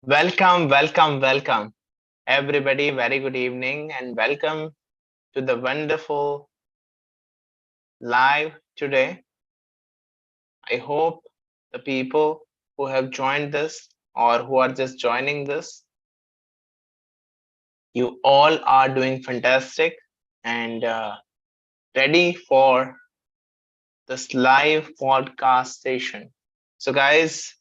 Welcome, everybody. Very good evening, and welcome to the wonderful live today. I hope the people who have joined this or who are just joining this, you all are doing fantastic and ready for this live podcast session. So, guys,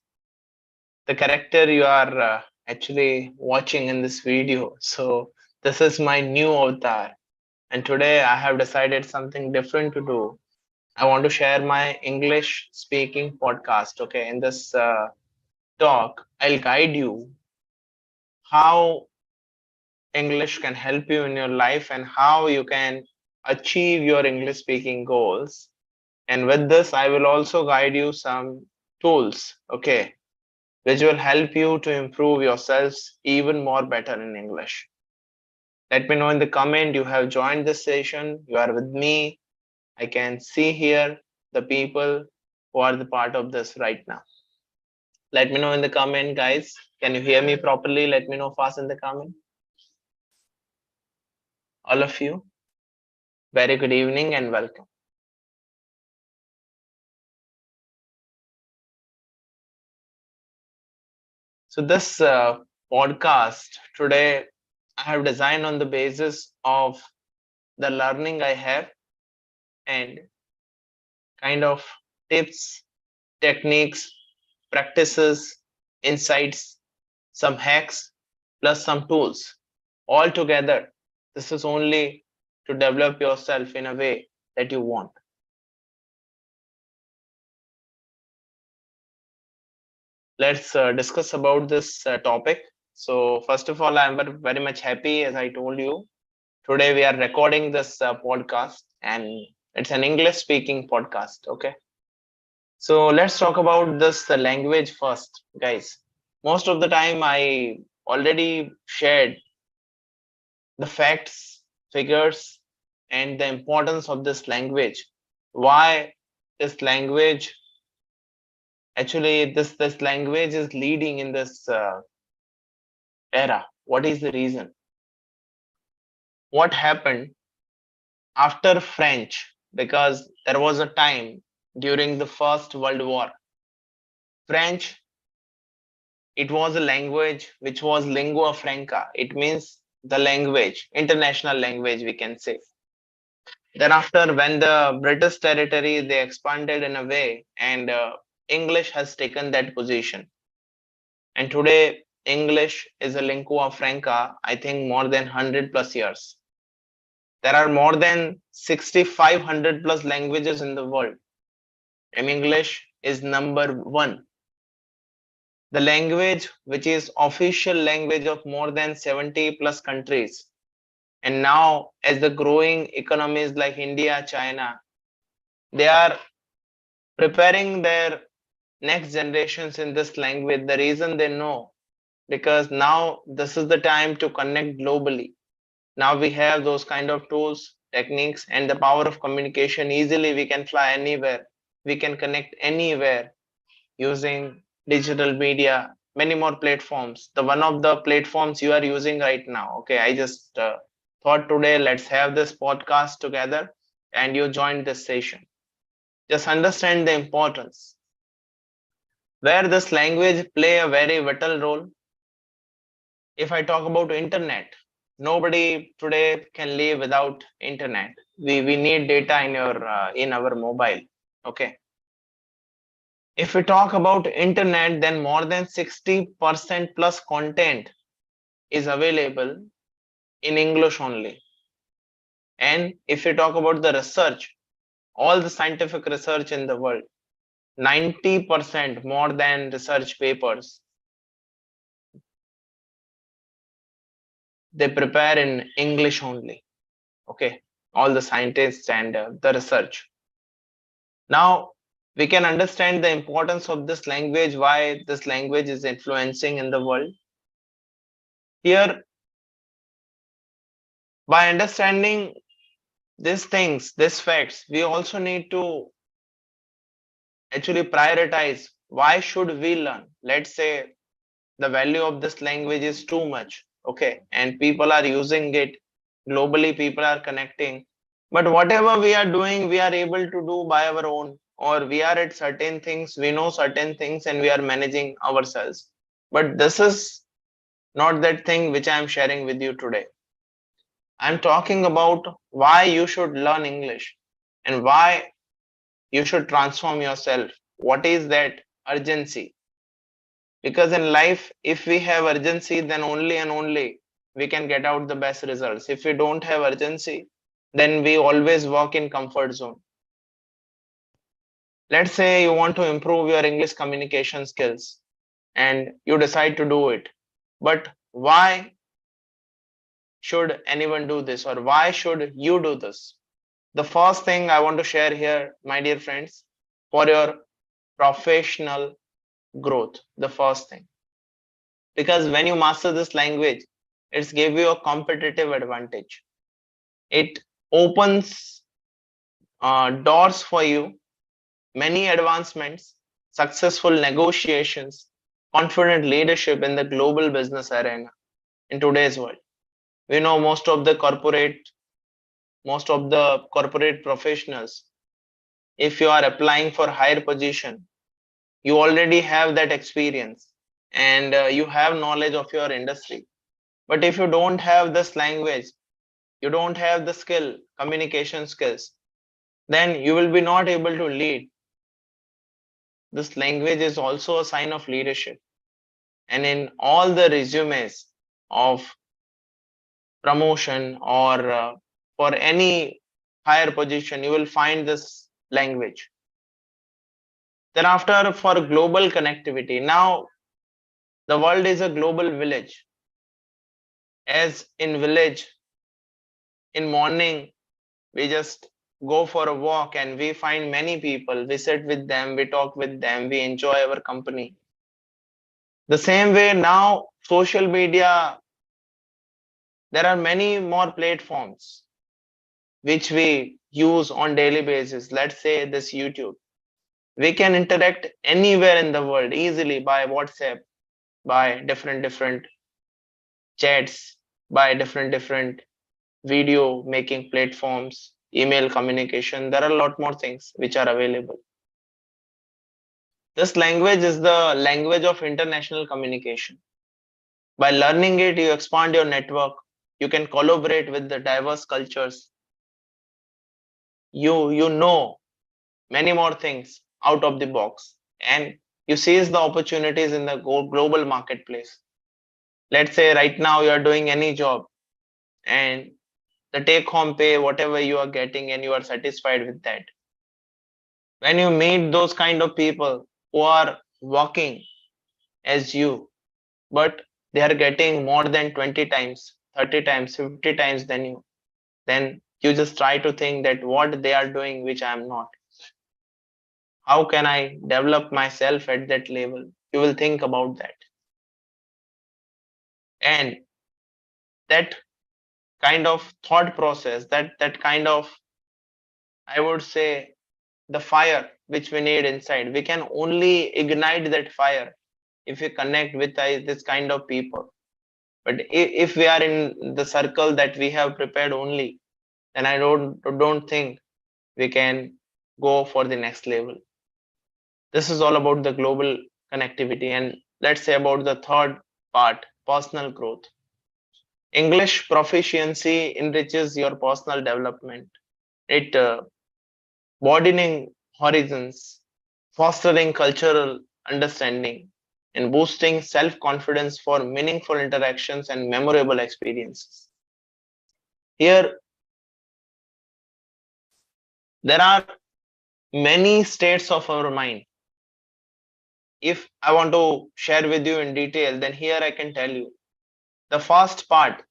the character you are actually watching in this video. So, this is my new avatar. And today I have decided something different to do. I want to share my English speaking podcast. Okay, in this talk, I'll guide you how English can help you in your life and how you can achieve your English speaking goals. And with this, I will also guide you some tools, okay, which will help you to improve yourselves even more better in English. Let me know in the comment you have joined this session, you are with me. I can see here the people who are the part of this right now. Let me know in the comment, guys. Can you hear me properly? Let me know fast in the comment. All of you, very good evening and welcome. So this podcast today I have designed on the basis of the learning I have and kind of tips, techniques, practices, insights, some hacks, plus some tools. All together, this is only to develop yourself in a way that you want. Let's discuss about this topic. So first of all, I'm very much happy, as I told you. Today we are recording this podcast, and it's an English speaking podcast. Okay. So let's talk about this language first, guys. Most of the time, I already shared the facts, figures, and the importance of this language. Why this language actually this language is leading in this era. What is the reason? What happened after French? Because there was a time during the First World War. French, it was a language which was lingua franca. It means the language, international language, we can say. Then after, when the British territory they expanded in a way, and English has taken that position. And today English is a lingua franca, I think more than 100 plus years. There are more than 6,500 plus languages in the world, and English is number one. The language which is official language of more than 70 plus countries. And now, as the growing economies like India, China, they are preparing their next generations in this language. The reason they know, because now this is the time to connect globally. Now we have those kind of tools, techniques, and the power of communication. Easily we can fly anywhere, we can connect anywhere using digital media, many more platforms. The one of the platforms you are using right now. Okay, I just thought today let's have this podcast together, and you joined this session. Just understand the importance where this language play a very vital role. If I talk about internet, nobody today can live without internet. We need data in our mobile. Okay. If we talk about internet, then more than 60% plus content is available in English only. And if we talk about the research, all the scientific research in the world, 90% more than research papers, they prepare in English only. Okay, all the scientists and the research. Now we can understand the importance of this language, why this language is influencing in the world. Here, by understanding these things, these facts, we also need to actually prioritize why should we learn. Let's say the value of this language is too much. Okay, and people are using it globally, people are connecting, but whatever we are doing, we are able to do by our own, or we are at certain things, we know certain things, and we are managing ourselves. But this is not that thing which I am sharing with you today. I'm talking about why you should learn English and why you should transform yourself. What is that urgency? Because in life, if we have urgency, then only and only we can get out the best results. If we don't have urgency, then we always walk in comfort zone. Let's say you want to improve your English communication skills and you decide to do it. But why should anyone do this, or why should you do this? The first thing I want to share here, my dear friends, for your professional growth, the first thing. Because when you master this language, it's give you a competitive advantage. It opens doors for you, many advancements, successful negotiations, confident leadership in the global business arena in today's world. We know most of the corporate professionals, if you are applying for higher position, you already have that experience, and you have knowledge of your industry. But if you don't have this language, you don't have the skill, communication skills, then you will be not able to lead. This language is also a sign of leadership. And in all the resumes of promotion, or for any higher position, you will find this language. Then after, for global connectivity, now the world is a global village. As in village, in morning, we just go for a walk and we find many people, we sit with them, we talk with them, we enjoy our company. The same way now, social media, there are many more platforms which we use on daily basis. Let's say this YouTube. We can interact anywhere in the world easily by WhatsApp, by different chats, by different video making platforms, email communication. There are a lot more things which are available. This language is the language of international communication. By learning it, you expand your network. You can collaborate with the diverse cultures. You know many more things out of the box, and you seize the opportunities in the global marketplace. Let's say right now you are doing any job, and the take home pay, whatever you are getting, and you are satisfied with that. When you meet those kind of people who are working as you, but they are getting more than 20 times, 30 times, 50 times than you, then you just try to think that what they are doing which I am not, how can I develop myself at that level? You will think about that. And that kind of thought process, that kind of, I would say, the fire which we need inside, we can only ignite that fire if we connect with this kind of people. But if we are in the circle that we have prepared only, then I don't think we can go for the next level. This is all about the global connectivity. And let's say about the third part, personal growth. English proficiency enriches your personal development. It broadening horizons, fostering cultural understanding, and boosting self-confidence for meaningful interactions and memorable experiences. Here, there are many states of our mind. If I want to share with you in detail, then here I can tell you. The first part,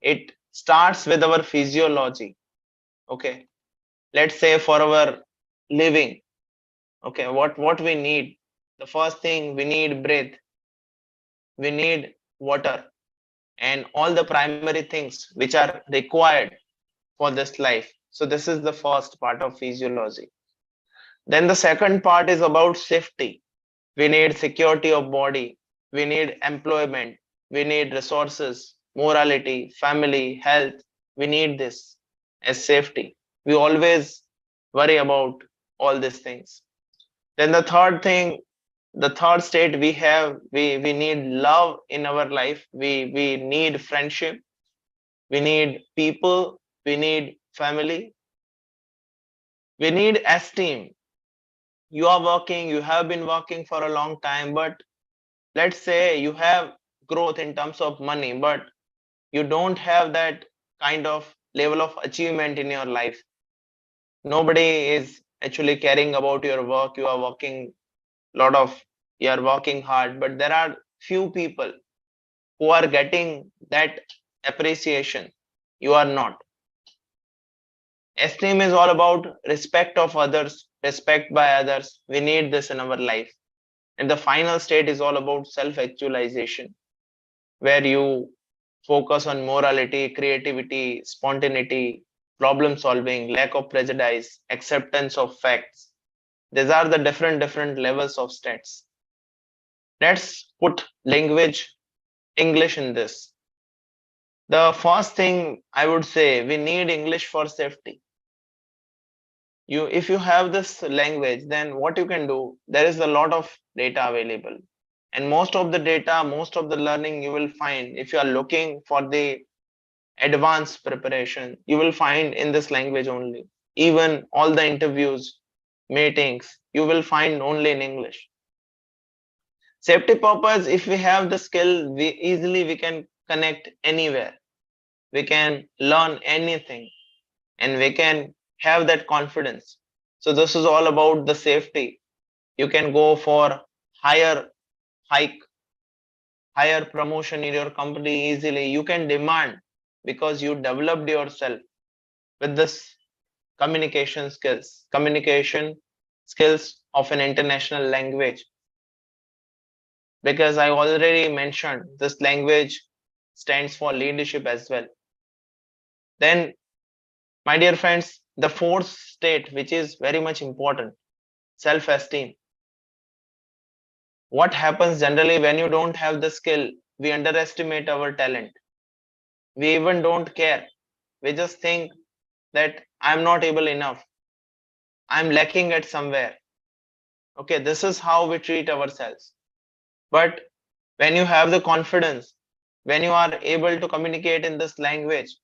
it starts with our physiology. Okay. Let's say for our living. Okay. What we need. The first thing, we need breath. We need water and all the primary things which are required for this life. So this is the first part of physiology. Then the second part is about safety. We need security of body. we need employment, we need resources, morality, family, health. We need this as safety. We always worry about all these things. Then the third thing, the third state we have, we need love in our life. We need friendship, we need people, we need family, we need esteem. You are working, you have been working for a long time, but let's say you have growth in terms of money, but you don't have that kind of level of achievement in your life. Nobody is actually caring about your work. You are working lot of, you are working hard, but there are few people who are getting that appreciation. You are not. Esteem is all about respect of others, respect by others. We need this in our life. And the final state is all about self actualization, where you focus on morality, creativity, spontaneity, problem solving, lack of prejudice, acceptance of facts. These are the different levels of stats. Let's put language, English in this. The first thing I would say, we need English for safety. If you have this language, then what you can do, there is a lot of data available. And most of the data, most of the learning you will find, if you are looking for the advanced preparation, you will find in this language only. Even all the interviews, meetings, you will find only in English. Safety purpose, if we have the skill, we can connect anywhere. We can learn anything and we can have that confidence. So this is all about the safety. You can go for higher hike, higher promotion in your company easily. You can demand because you developed yourself with this communication skills of an international language. Because I already mentioned this language stands for leadership as well. Then, my dear friends, the fourth state, which is very much important, self esteem. What happens generally when you don't have the skill? We underestimate our talent. We even don't care. We just think that I'm not able enough. I'm lacking at somewhere. Okay, this is how we treat ourselves. But when you have the confidence, when you are able to communicate in this language,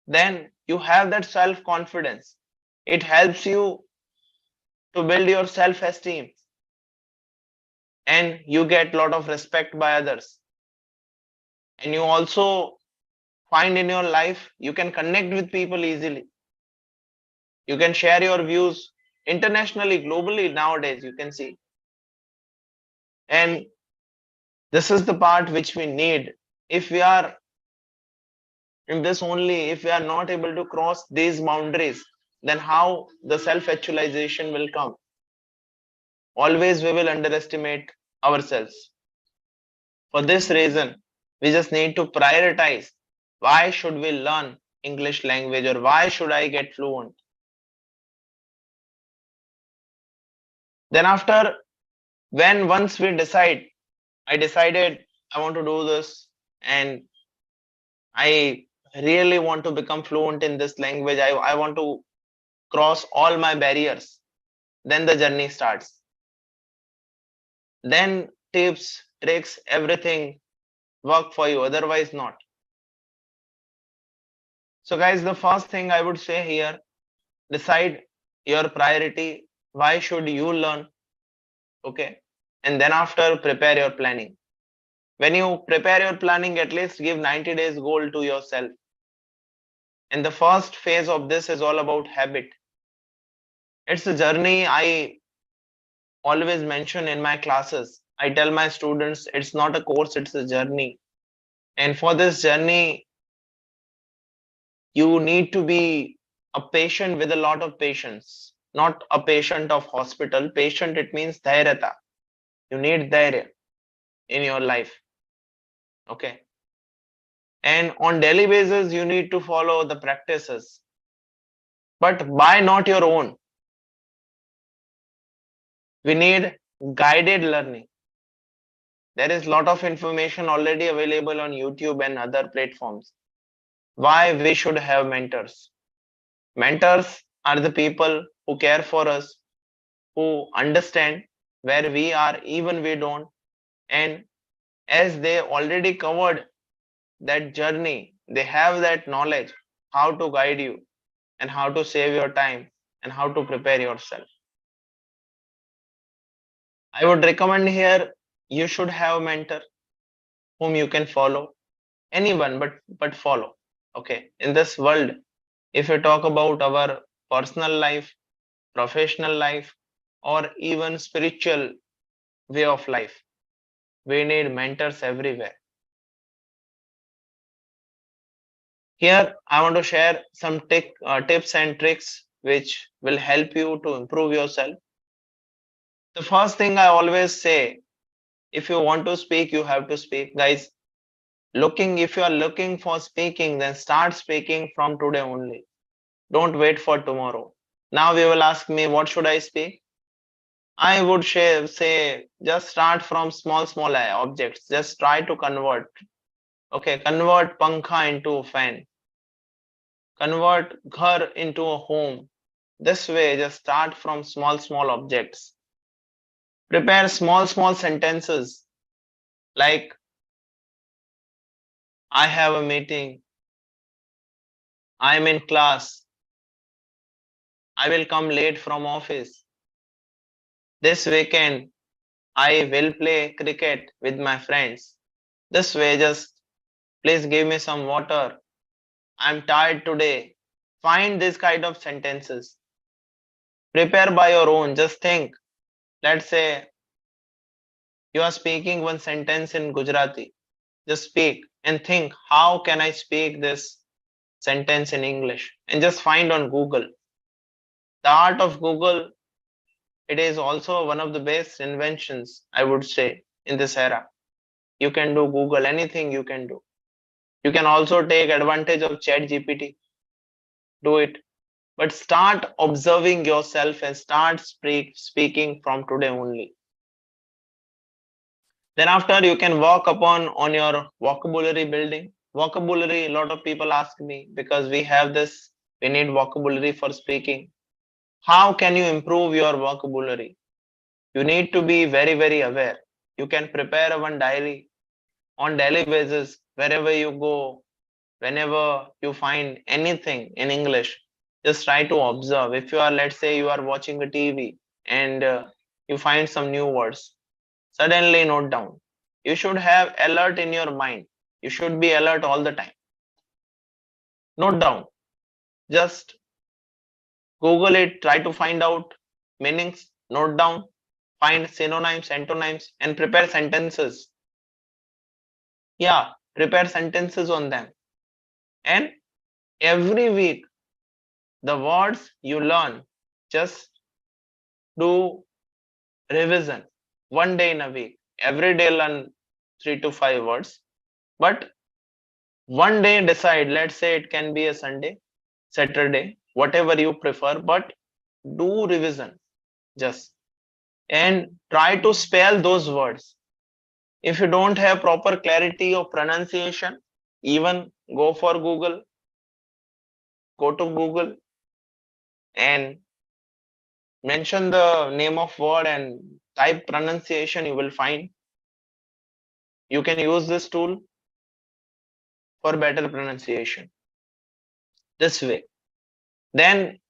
then you have that self confidence. It helps you to build your self esteem and you get a lot of respect by others. And you also find in your life you can connect with people easily. You can share your views internationally, globally nowadays, you can see. And this is the part which we need. If we are in this only, if we are not able to cross these boundaries, then how the self actualization will come? Always we will underestimate ourselves. For this reason, we just need to prioritize why should we learn English language or why should I get fluent? Then after, when once we decide, I decided I want to do this and I really want to become fluent in this language. I want to cross all my barriers. Then the journey starts. Then tips, tricks, everything work for you, otherwise not. So guys, the first thing I would say here, decide your priority. Why should you learn? Okay. And then after, prepare your planning. When you prepare your planning, at least give 90 days goal to yourself. And the first phase of this is all about habit. It's a journey I always mention in my classes. I tell my students it's not a course, it's a journey. And for this journey, you need to be a patient with a lot of patience, not a patient of hospital. Patient, it means dhairata. You need dhairya in your life. Okay. And on daily basis, you need to follow the practices, but by not your own. We need guided learning. There is lot of information already available on YouTube and other platforms. Why we should have mentors? Mentors are the people who care for us, who understand where we are, even we don't. And as they already covered that journey, they have that knowledge how to guide you and how to save your time and how to prepare yourself. I would recommend here you should have a mentor whom you can follow. Anyone but follow. Okay. In this world, if we talk about our personal life, professional life, or even spiritual way of life, we need mentors everywhere. Here, I want to share some tips and tricks which will help you to improve yourself. The first thing I always say, if you want to speak, you have to speak. Guys, if you are looking for speaking, then start speaking from today only. Don't wait for tomorrow. Now you will ask me, what should I speak? I would say just start from small objects. Just try to convert. Okay, convert pankha into a fan. Convert ghar into a home. This way, just start from small objects. Prepare small sentences like I have a meeting, I am in class, I will come late from office. This weekend, I will play cricket with my friends. This way, just please give me some water. I'm tired today. Find this kind of sentences. Prepare by your own. Just think. Let's say you are speaking one sentence in Gujarati. Just speak and think, how can I speak this sentence in English? And just find on Google. The art of Google, it is also one of the best inventions, I would say, in this era. You can do Google, anything you can do. You can also take advantage of Chat GPT. Do it. But start observing yourself and start speaking from today only. Then after you can work upon on your vocabulary building. Vocabulary, a lot of people ask me because we have this, we need vocabulary for speaking. How can you improve your vocabulary? You need to be very aware. You can prepare one diary on daily basis wherever you go, whenever you find anything in English, just try to observe. If you are, let's say, you are watching a TV and you find some new words, suddenly note down. You should have alert in your mind. You should be alert all the time. Note down. Just Google it, try to find out meanings, note down, find synonyms, antonyms, and prepare sentences. Yeah, prepare sentences on them. And every week, the words you learn, just do revision 1 day in a week. Every day learn 3 to 5 words. But 1 day decide, let's say it can be a Sunday, Saturday, whatever you prefer, but do revision just and try to spell those words. If you don't have proper clarity of pronunciation, even go to Google and mention the name of word and type pronunciation, you will find. You can use this tool for better pronunciation. This way. Then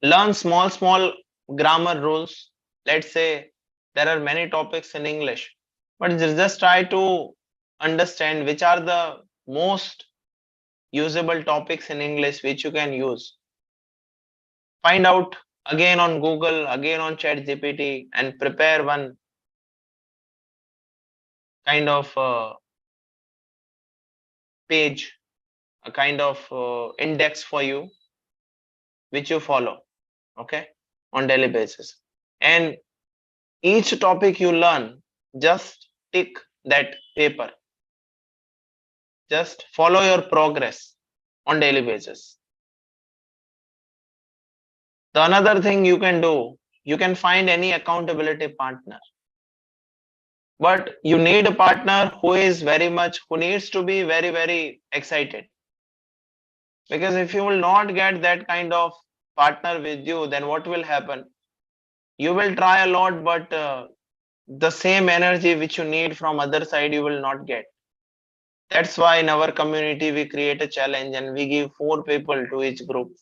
learn small grammar rules. Let's say there are many topics in English, but just try to understand which are the most usable topics in English which you can use. Find out again on Google, again on Chat GPT, and prepare one kind of page, a kind of index for you, which you follow, okay, on daily basis. And each topic you learn, just tick that paper. Just follow your progress on daily basis. The another thing you can do, you can find any accountability partner. But you need a partner who needs to be very, very excited. Because if you will not get that kind of partner with you, then what will happen? You will try a lot, but the same energy which you need from other side, you will not get. That's why in our community, we create a challenge and we give 4 people to each group.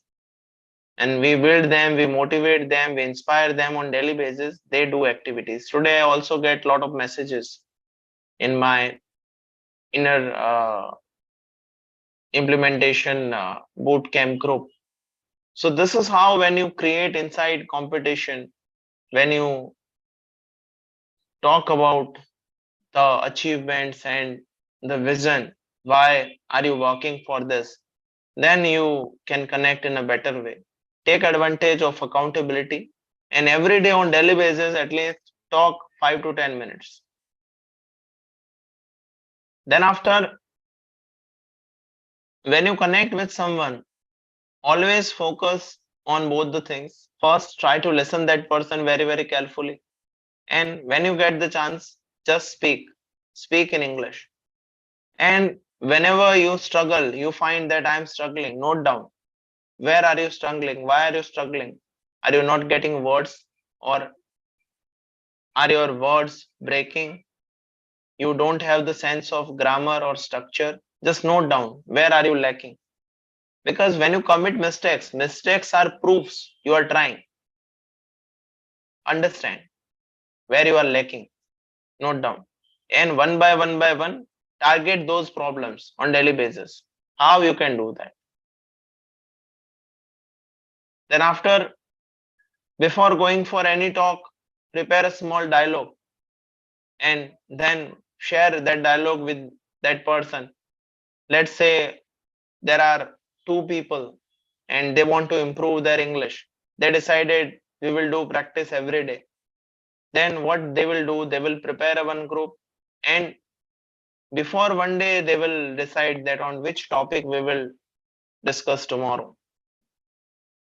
And we build them, we motivate them, we inspire them on daily basis. They do activities. Today, I also get a lot of messages in my inner implementation boot camp group. So this is how when you create inside competition, when you talk about the achievements and the vision, why are you working for this, then you can connect in a better way. Take advantage of accountability and every day on daily basis at least talk 5 to 10 minutes. Then after, when you connect with someone, always focus on both the things. First, try to listen that person very, very carefully. And when you get the chance, just speak in English. And whenever you struggle, you find that I'm struggling, note down. Where are you struggling? Why are you struggling? Are you not getting words? Or are your words breaking? You don't have the sense of grammar or structure? Just note down where are you lacking. Because when you commit mistakes, mistakes are proofs you are trying. Understand where you are lacking. Note down. And one by one, target those problems on daily basis. How you can do that? Then after, before going for any talk, prepare a small dialogue and then share that dialogue with that person. Let's say there are 2 people and they want to improve their English. They decided we will do practice every day. Then what they will do, they will prepare a one group, and before one day they will decide that on which topic we will discuss tomorrow.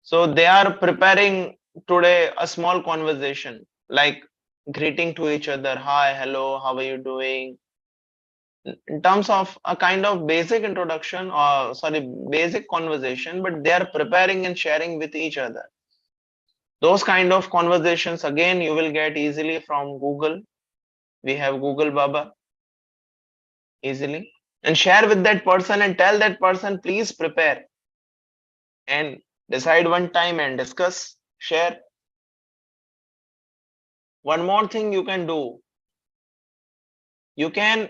So they are preparing today a small conversation like greeting to each other. Hi, hello, how are you doing? In terms of a kind of basic introduction or sorry, basic conversation, but they are preparing and sharing with each other. Those kind of conversations again you will get easily from Google. We have Google Baba easily. And share with that person and tell that person, please prepare and decide one time and discuss, share. One more thing you can do, you can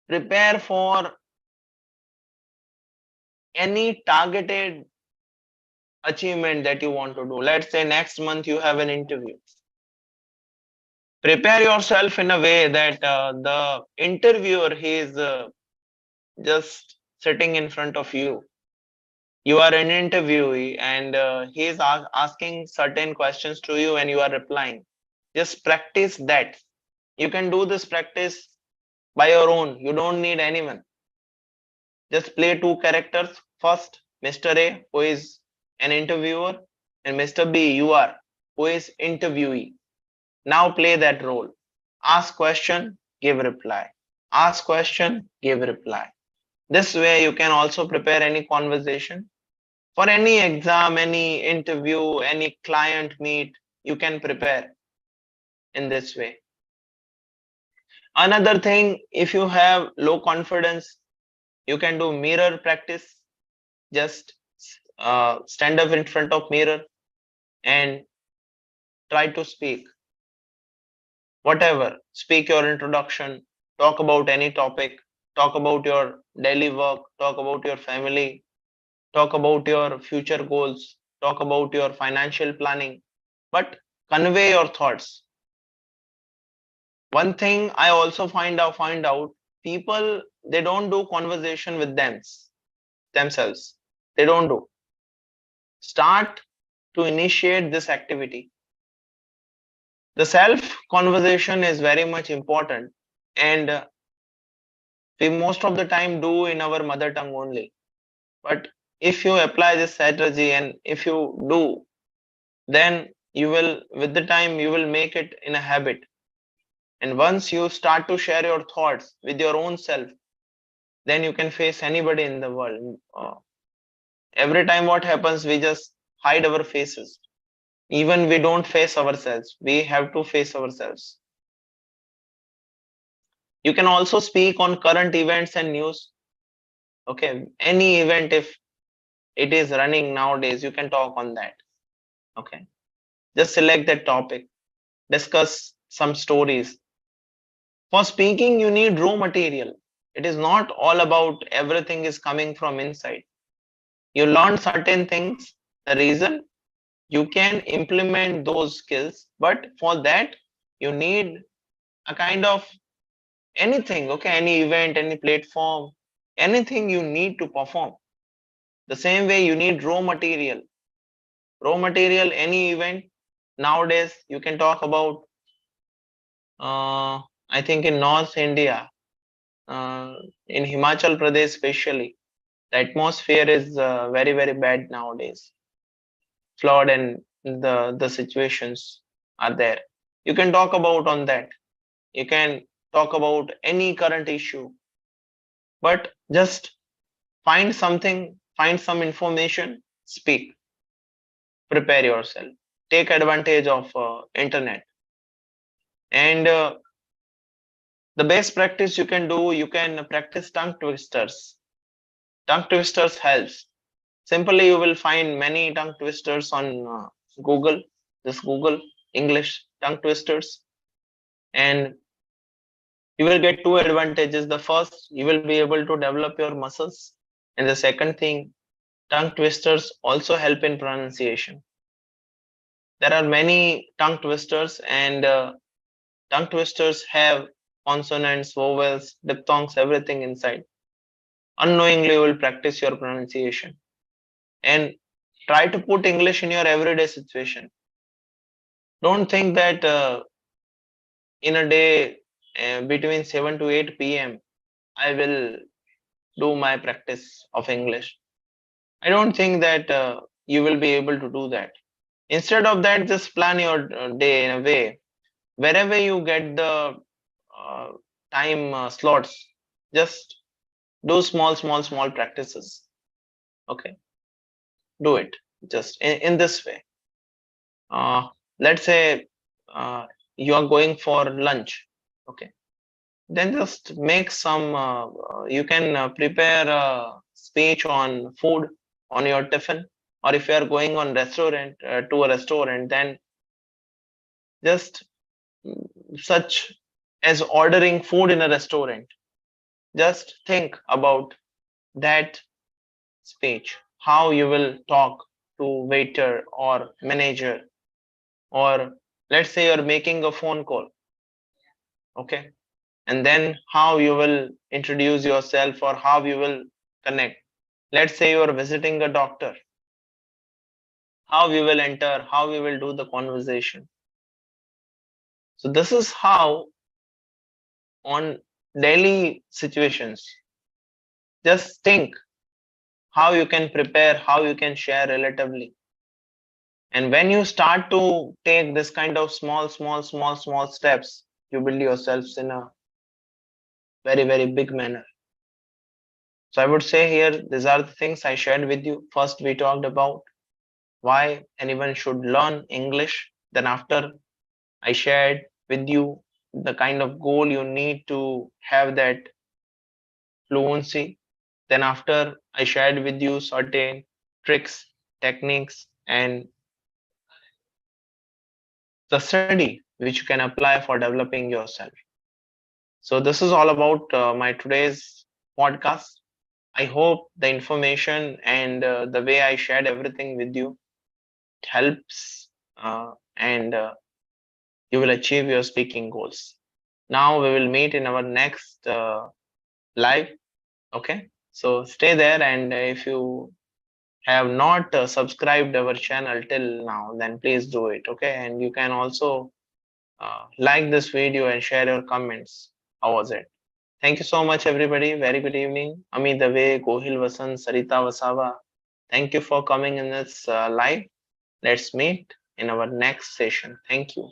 prepare for any targeted achievement that you want to do. Let's say next month you have an interview. Prepare yourself in a way that the interviewer he is just sitting in front of you. You are an interviewee and he is asking certain questions to you and you are replying. Just practice that. You can do this practice by your own. You don't need anyone. Just play 2 characters. First, Mr. A, who is an interviewer, and Mr. B, you are, who is interviewee. Now play that role. Ask question, give reply. Ask question, give reply. This way you can also prepare any conversation. For any exam, any interview, any client meet, you can prepare in this way. Another thing, if you have low confidence, you can do mirror practice. Just stand up in front of mirror and try to speak. Whatever, speak your introduction, talk about any topic, talk about your daily work, talk about your family, talk about your future goals, talk about your financial planning, but convey your thoughts. One thing I also find out people they don't do conversation with themselves. They don't do. Start to initiate this activity. The self conversation is very much important and we most of the time do in our mother tongue only. But if you apply this strategy and if you do, then you will with the time you will make it in a habit. And once you start to share your thoughts with your own self, then you can face anybody in the world. Every time what happens, we just hide our faces. Even we don't face ourselves, we have to face ourselves. You can also speak on current events and news. Okay, any event, if it is running nowadays, you can talk on that. Okay, just select that topic, discuss some stories. For speaking, you need raw material. It is not all about everything is coming from inside. You learn certain things. The reason, you can implement those skills, but for that you need a kind of anything. Okay, any event, any platform, anything you need to perform. The same way you need raw material, any event. Nowadays you can talk about, I think in North India, uh, in Himachal Pradesh especially, the atmosphere is very very bad nowadays. Flood and the situations are there. You can talk about on that. You can talk about any current issue, but just find something, find some information, speak, prepare yourself, take advantage of internet. And the best practice you can do, you can practice tongue twisters. Tongue twisters helps. Simply you will find many tongue twisters on Google. Just Google English tongue twisters, and you will get two advantages. The first, you will be able to develop your muscles, and the second thing, tongue twisters also help in pronunciation. There are many tongue twisters, and tongue twisters have consonants, vowels, diphthongs, everything inside. Unknowingly you will practice your pronunciation, and try to put English in your everyday situation. Don't think that in a day, between 7 to 8 p.m. I will do my practice of English. I don't think that you will be able to do that. Instead of that, just plan your day in a way. Wherever you get the uh, time slots, just do small practices. Okay, do it just in this way. Let's say you are going for lunch. Okay, then just make some. You can prepare a speech on food on your tiffin, or if you are going on restaurant to a restaurant, then just such as ordering food in a restaurant. Just think about that speech, how you will talk to waiter or manager, or let's say you're making a phone call. Okay, and then how you will introduce yourself or how you will connect. Let's say you are visiting a doctor, how we will enter, how we will do the conversation. So this is how on daily situations, just think how you can prepare, how you can share relatively. And when you start to take this kind of small steps, you build yourselves in a very very big manner. So I would say here, these are the things I shared with you. First, we talked about why anyone should learn English. Then after, I shared with you the kind of goal you need to have that fluency. Then after, I shared with you certain tricks, techniques, and the study which you can apply for developing yourself. So this is all about my today's podcast. I hope the information and the way I shared everything with you helps, and you will achieve your speaking goals. Now we will meet in our next live. Okay, so stay there, and if you have not subscribed our channel till now, then please do it. Okay, and you can also like this video and share your comments. How was it? Thank you so much, everybody. Very good evening. Amit Dave, Gohil Vasan, Sarita Vasava. Thank you for coming in this live. Let's meet in our next session. Thank you.